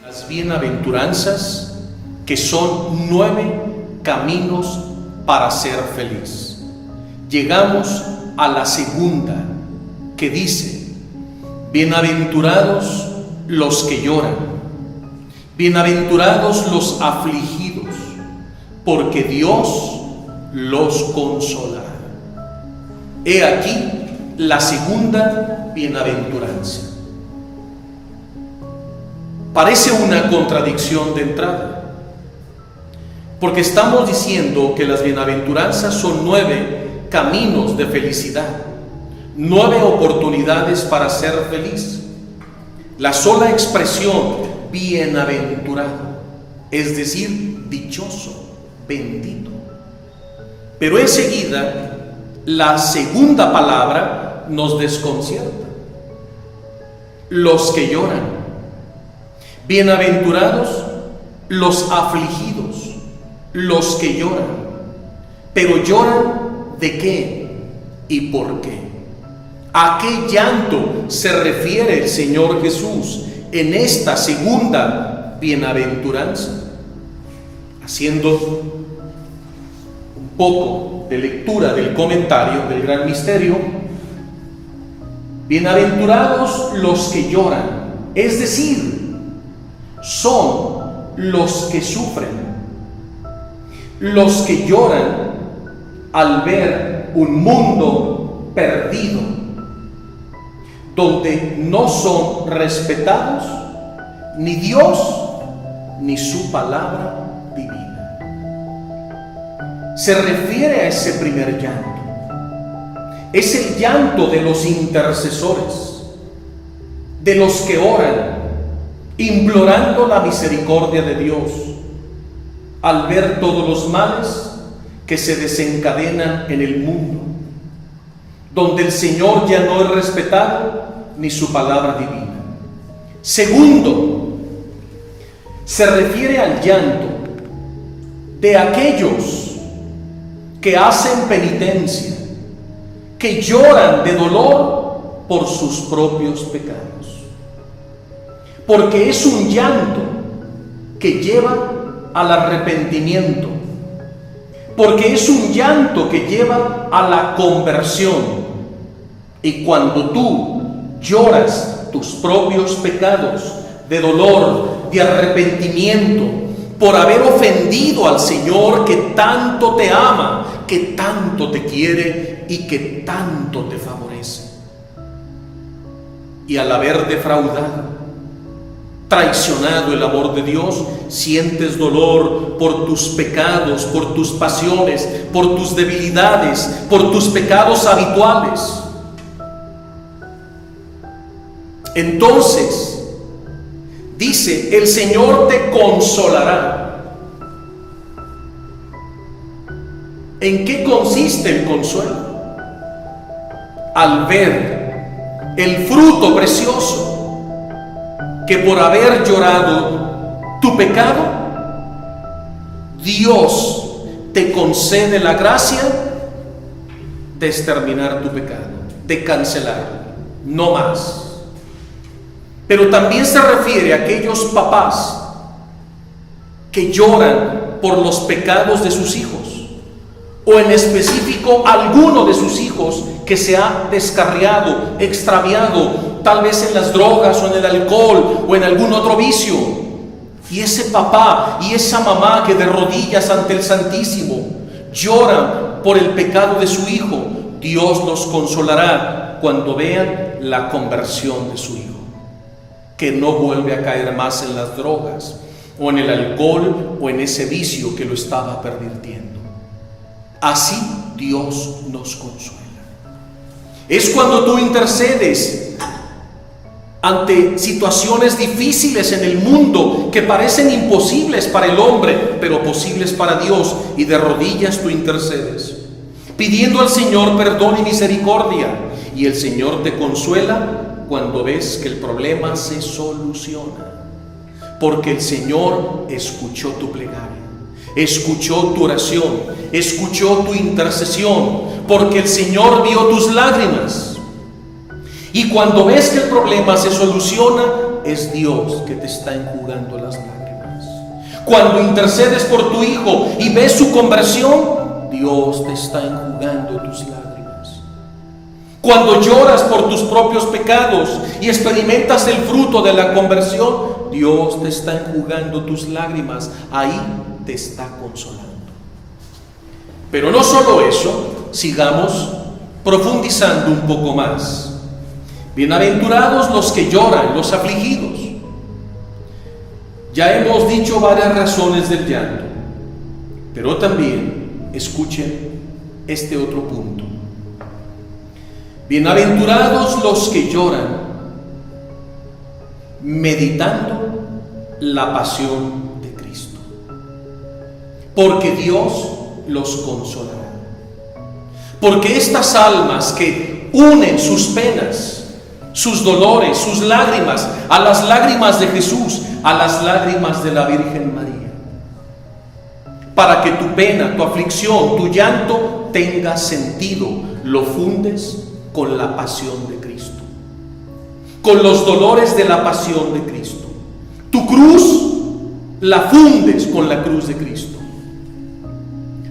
Las bienaventuranzas, que son 9 caminos para ser feliz. Llegamos a la segunda, que dice: bienaventurados los que lloran, bienaventurados los afligidos, porque Dios los consolará. He aquí la segunda bienaventuranza. Parece una contradicción de entrada, porque estamos diciendo que las bienaventuranzas son 9 caminos de felicidad, 9 oportunidades para ser feliz. La sola expresión bienaventurado, es decir, dichoso, bendito. Pero enseguida la segunda palabra nos desconcierta: los que lloran. Bienaventurados los afligidos, los que lloran. Pero lloran ¿de qué y por qué? ¿A qué llanto se refiere el Señor Jesús en esta segunda bienaventuranza? Haciendo un poco de lectura del comentario del Gran Misterio, bienaventurados los que lloran, es decir, son los que sufren, los que lloran al ver un mundo perdido, donde no son respetados ni Dios ni su palabra divina. Se refiere a ese primer llanto. Es el llanto de los intercesores, de los que oran, implorando la misericordia de Dios, al ver todos los males que se desencadenan en el mundo, donde el Señor ya no es respetado ni su palabra divina. Segundo, se refiere al llanto de aquellos que hacen penitencia, que lloran de dolor por sus propios pecados. Porque es un llanto que lleva al arrepentimiento, porque es un llanto que lleva a la conversión. Y cuando tú lloras tus propios pecados de dolor, de arrepentimiento, por haber ofendido al Señor que tanto te ama, que tanto te quiere y que tanto te favorece, y al haber defraudado, traicionado el amor de Dios, sientes dolor por tus pecados, por tus pasiones, por tus debilidades, por tus pecados habituales. Entonces, dice, el Señor te consolará. ¿En qué consiste el consuelo? Al ver el fruto precioso que por haber llorado tu pecado, Dios te concede la gracia de exterminar tu pecado, de cancelarlo, no más. Pero también se refiere a aquellos papás que lloran por los pecados de sus hijos, o en específico alguno de sus hijos que se ha descarriado, extraviado, tal vez en las drogas o en el alcohol o en algún otro vicio. Y ese papá y esa mamá que de rodillas ante el Santísimo lloran por el pecado de su hijo, Dios los consolará cuando vean la conversión de su hijo, que no vuelve a caer más en las drogas o en el alcohol o en ese vicio que lo estaba pervirtiendo. Así Dios nos consuela. Es cuando tú intercedes ante situaciones difíciles en el mundo que parecen imposibles para el hombre, pero posibles para Dios, y de rodillas tú intercedes, pidiendo al Señor perdón y misericordia, y el Señor te consuela cuando ves que el problema se soluciona, porque el Señor escuchó tu plegaria, escuchó tu oración, escuchó tu intercesión, porque el Señor vio tus lágrimas. Y cuando ves que el problema se soluciona, llanto, es Dios que te está enjugando las lágrimas. Cuando intercedes por tu hijo y ves su conversión, Dios te está enjugando tus lágrimas. Cuando lloras por tus propios pecados y experimentas el fruto de la conversión, Dios te está enjugando tus lágrimas. Ahí te está consolando. Pero no solo eso, sigamos profundizando un poco más. Bienaventurados los que lloran, los afligidos. Ya hemos dicho varias razones del llanto, pero también escuchen este otro punto. Bienaventurados los que lloran, meditando la pasión de Cristo, porque Dios los consolará. Porque estas almas que unen sus penas, sus dolores, sus lágrimas, a las lágrimas de Jesús, a las lágrimas de la Virgen María, para que tu pena, tu aflicción, tu llanto tenga sentido, lo fundes con la pasión de Cristo, con los dolores de la pasión de Cristo. Tu cruz la fundes con la cruz de Cristo.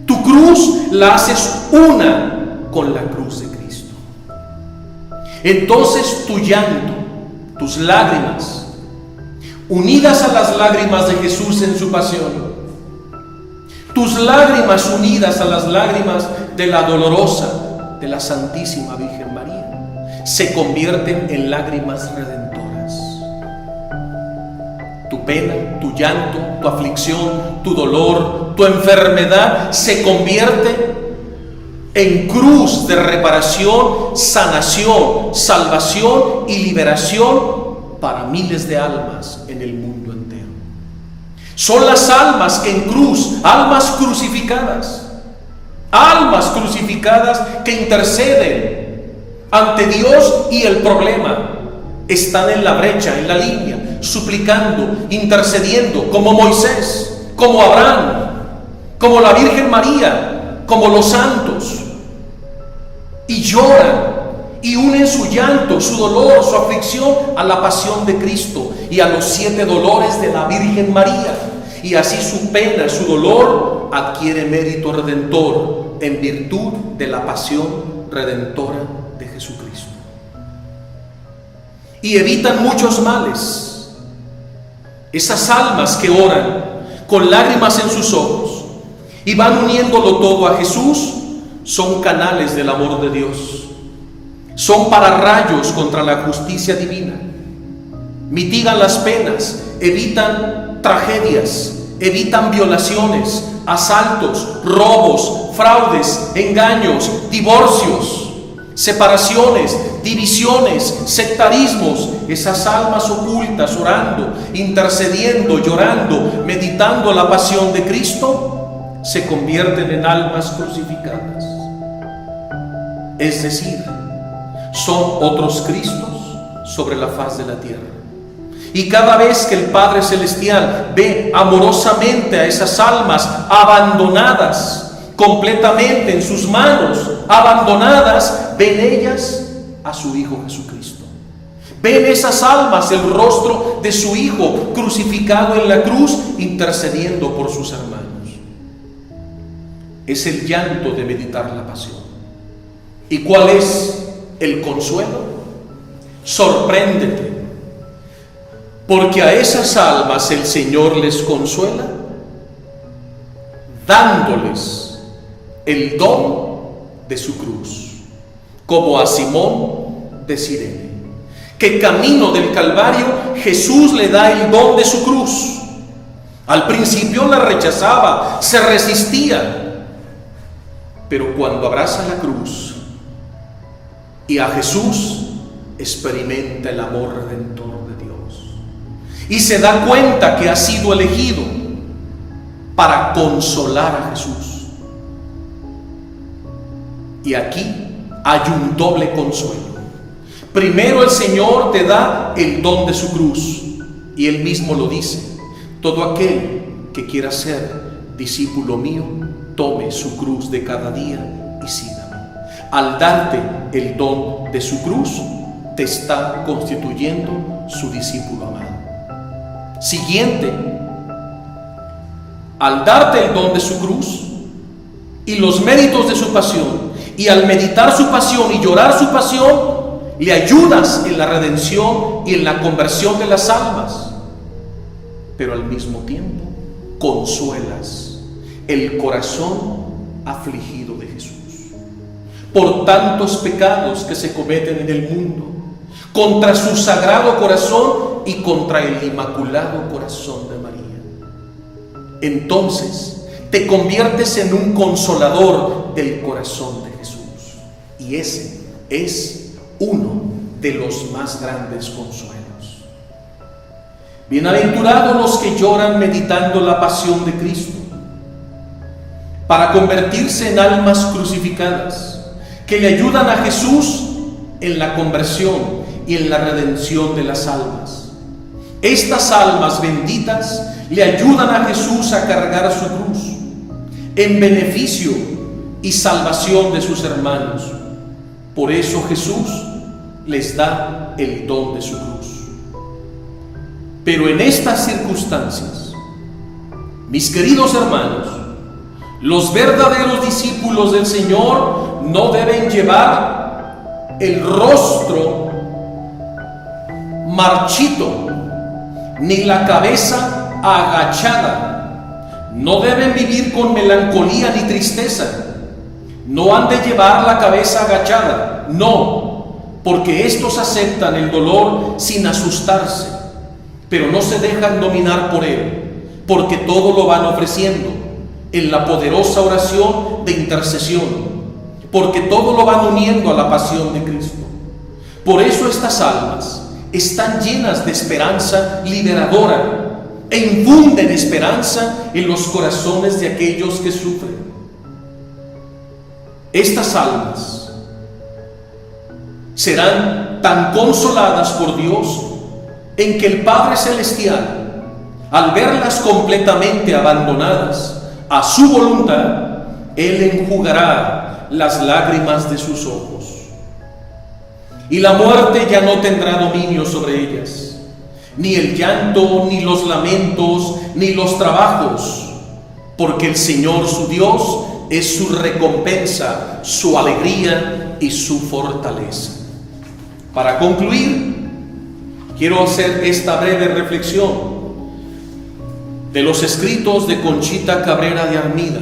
Tu cruz la haces una con la cruz de Cristo. Entonces tu llanto, tus lágrimas, unidas a las lágrimas de Jesús en su pasión, tus lágrimas unidas a las lágrimas de la dolorosa, de la Santísima Virgen María, se convierten en lágrimas redentoras. Tu pena, tu llanto, tu aflicción, tu dolor, tu enfermedad se convierte en cruz de reparación, sanación, salvación y liberación para miles de almas en el mundo entero. Son las almas que en cruz, almas crucificadas que interceden ante Dios y el problema, están en la brecha, en la línea, suplicando, intercediendo, como Moisés, como Abraham, como la Virgen María, como los santos, y lloran y unen su llanto, su dolor, su aflicción a la pasión de Cristo y a los 7 dolores de la Virgen María, y así su pena, su dolor adquiere mérito redentor en virtud de la pasión redentora de Jesucristo. Y evitan muchos males. Esas almas que oran con lágrimas en sus ojos y van uniéndolo todo a Jesús, son canales del amor de Dios. Son pararrayos contra la justicia divina. Mitigan las penas, evitan tragedias, evitan violaciones, asaltos, robos, fraudes, engaños, divorcios, separaciones, divisiones, sectarismos. Esas almas ocultas orando, intercediendo, llorando, meditando la pasión de Cristo, se convierten en almas crucificadas. Es decir, son otros Cristos sobre la faz de la tierra. Y cada vez que el Padre Celestial ve amorosamente a esas almas abandonadas completamente en sus manos, abandonadas, ven ellas a su Hijo Jesucristo. Ven esas almas el rostro de su Hijo crucificado en la cruz, intercediendo por sus hermanos. Es el llanto de meditar la pasión. ¿Y cuál es el consuelo? Sorpréndete, porque a esas almas el Señor les consuela dándoles el don de su cruz, como a Simón de Cirene, que camino del Calvario Jesús le da el don de su cruz. Al principio la rechazaba, se resistía, pero cuando abraza la cruz y a Jesús, experimenta el amor redentor de Dios y se da cuenta que ha sido elegido para consolar a Jesús. Y aquí hay un doble consuelo. Primero, el Señor te da el don de su cruz, y Él mismo lo dice: todo aquel que quiera ser discípulo mío, tome su cruz de cada día y sígame. Al darte el don de su cruz, te está constituyendo su discípulo amado. Siguiente, al darte el don de su cruz y los méritos de su pasión, y al meditar su pasión y llorar su pasión, le ayudas en la redención y en la conversión de las almas, pero al mismo tiempo consuelas el corazón afligido de Jesús por tantos pecados que se cometen en el mundo, contra su sagrado corazón y contra el inmaculado corazón de María. Entonces te conviertes en un consolador del corazón de Jesús, y ese es uno de los más grandes consuelos. Bienaventurados los que lloran meditando la pasión de Cristo, para convertirse en almas crucificadas, que le ayudan a Jesús en la conversión y en la redención de las almas. Estas almas benditas le ayudan a Jesús a cargar su cruz, en beneficio y salvación de sus hermanos. Por eso Jesús les da el don de su cruz. Pero en estas circunstancias, mis queridos hermanos, los verdaderos discípulos del Señor no deben llevar el rostro marchito, ni la cabeza agachada. No deben vivir con melancolía ni tristeza. No han de llevar la cabeza agachada, no, porque estos aceptan el dolor sin asustarse, pero no se dejan dominar por él, porque todo lo van ofreciendo en la poderosa oración de intercesión, porque todo lo van uniendo a la pasión de Cristo. Por eso estas almas están llenas de esperanza liberadora e infunden esperanza en los corazones de aquellos que sufren. Estas almas serán tan consoladas por Dios en que el Padre Celestial, al verlas completamente abandonadas a su voluntad, Él enjugará las lágrimas de sus ojos, y la muerte ya no tendrá dominio sobre ellas, ni el llanto, ni los lamentos, ni los trabajos, porque el Señor su Dios es su recompensa, su alegría y su fortaleza. Para concluir, quiero hacer esta breve reflexión de los escritos de Conchita Cabrera de Armida,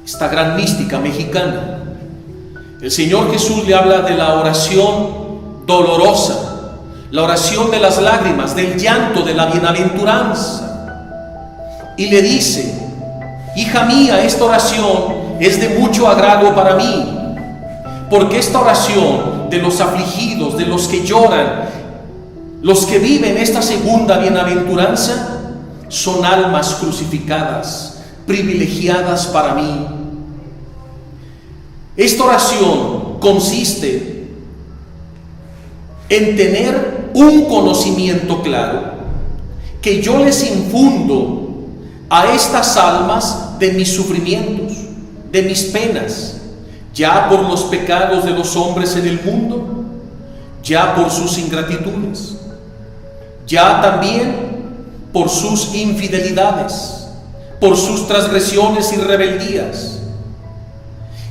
esta gran mística mexicana. El Señor Jesús le habla de la oración dolorosa, la oración de las lágrimas, del llanto, de la bienaventuranza, y le dice: hija mía, esta oración es de mucho agrado para mí, porque esta oración de los afligidos, de los que lloran, los que viven esta segunda bienaventuranza, son almas crucificadas, privilegiadas para mí. Esta oración consiste en tener un conocimiento claro que yo les infundo a estas almas de mis sufrimientos, de mis penas, ya por los pecados de los hombres en el mundo, ya por sus ingratitudes, ya también por sus infidelidades, por sus transgresiones y rebeldías.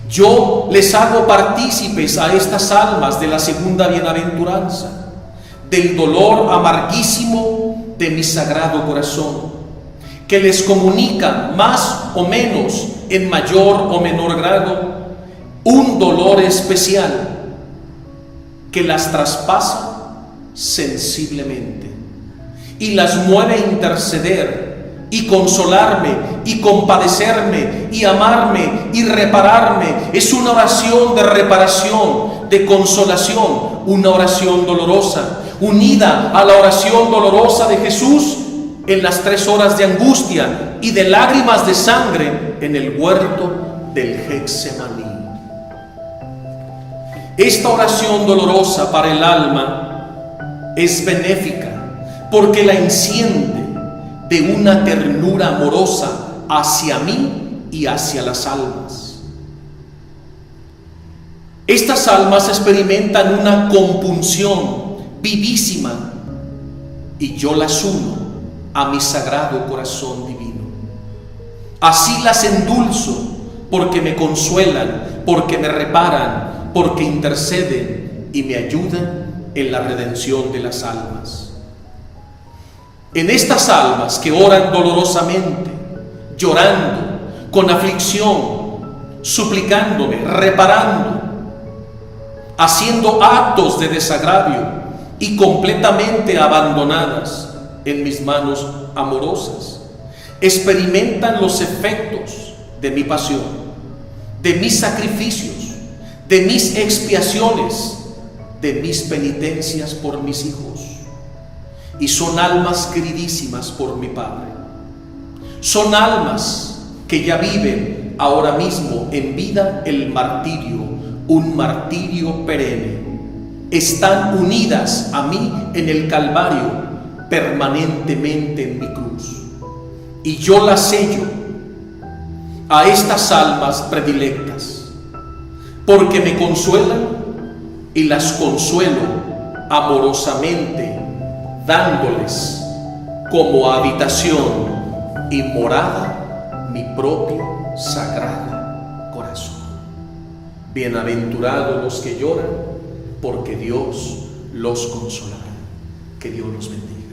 Yo les hago partícipes a estas almas de la segunda bienaventuranza, del dolor amarguísimo de mi sagrado corazón, que les comunica más o menos, en mayor o menor grado, un dolor especial que las traspasa sensiblemente y las mueve a interceder y consolarme y compadecerme y amarme y repararme. Es una oración de reparación, de consolación, una oración dolorosa, unida a la oración dolorosa de Jesús en las 3 horas de angustia y de lágrimas de sangre en el huerto del Getsemaní. Esta oración dolorosa para el alma es benéfica, porque la enciende de una ternura amorosa hacia mí y hacia las almas. Estas almas experimentan una compunción vivísima y yo las uno a mi sagrado corazón divino. Así las endulzo porque me consuelan, porque me reparan, porque interceden y me ayudan en la redención de las almas. En estas almas que oran dolorosamente, llorando, con aflicción, suplicándome, reparando, haciendo actos de desagravio y completamente abandonadas en mis manos amorosas, experimentan los efectos de mi pasión, de mis sacrificios, de mis expiaciones, de mis penitencias por mis hijos. Y son almas queridísimas por mi Padre. Son almas que ya viven ahora mismo en vida el martirio, un martirio perenne. Están unidas a mí en el Calvario, permanentemente en mi cruz. Y yo las sello a estas almas predilectas, porque me consuelan y las consuelo amorosamente, dándoles como habitación y morada mi propio sagrado corazón. Bienaventurados los que lloran, porque Dios los consolará. Que Dios los bendiga.